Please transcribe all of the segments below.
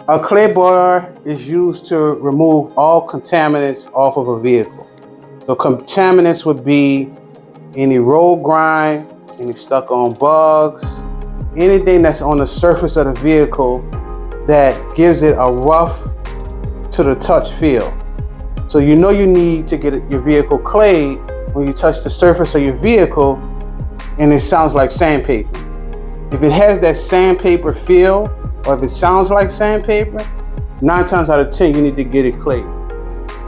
A clay bar is used to remove all contaminants off of a vehicle. So contaminants would be any road grime, any stuck on bugs, anything that's on the surface of the vehicle that gives it a rough to the touch feel. So you know you need to get your vehicle clayed when you touch the surface of your vehicle and it sounds like sandpaper. If it has that sandpaper feel, or if it sounds like sandpaper, 9 times out of 10 you need to get it clayed.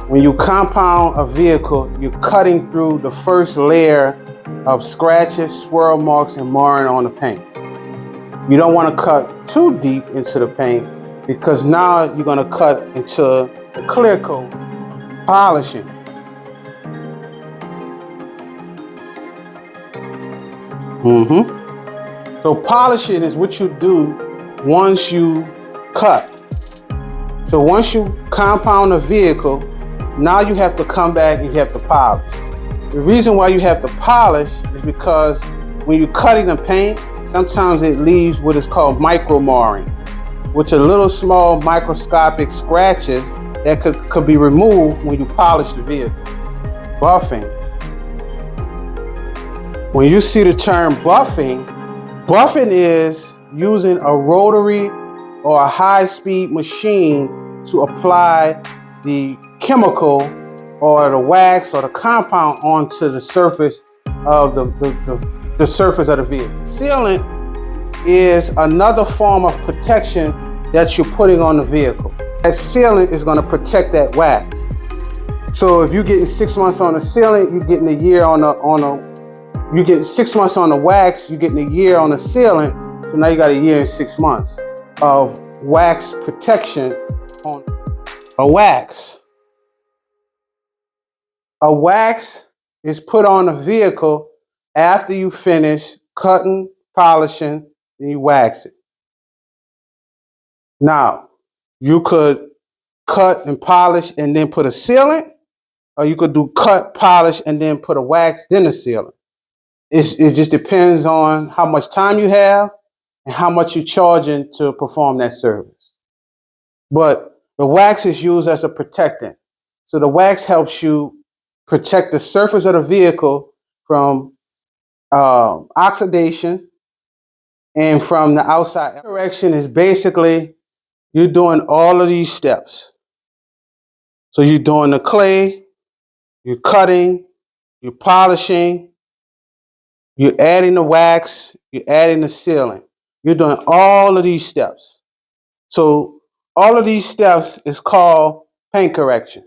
When you compound a vehicle, you're cutting through the first layer of scratches, swirl marks, and marring on the paint. You don't want to cut too deep into the paint because now you're going to cut into the clear coat, polishing. So polishing is what you do once you cut. So once you compound a vehicle, now you have to come back and you have to polish. The reason why you have to polish is because when you're cutting the paint, sometimes it leaves what is called micro marring, which are little small microscopic scratches that could be removed when you polish the vehicle. Buffing. When you see the term buffing, buffing is using a rotary or a high-speed machine to apply the chemical or the wax or the compound onto the surface of the surface of the vehicle. Sealant is another form of protection that you're putting on the vehicle. That sealant is going to protect that wax. So if you're getting 6 months on the sealant, you're getting a year you get 6 months on the wax, you're getting a year on the sealant. So now you got a year and 6 months of wax protection on a wax. A wax is put on a vehicle after you finish cutting, polishing, and you wax it. Now, you could cut and polish and then put a sealant, or you could do cut, polish, and then put a wax, then a sealant. It just depends on how much time you have and how much you're charging to perform that service. But the wax is used as a protectant. So the wax helps you protect the surface of the vehicle from oxidation and from the outside. Correction is basically you're doing all of these steps. So you're doing the clay, you're cutting, you're polishing, you're adding the wax, you're adding the sealant. You're doing all of these steps. So all of these steps is called paint correction.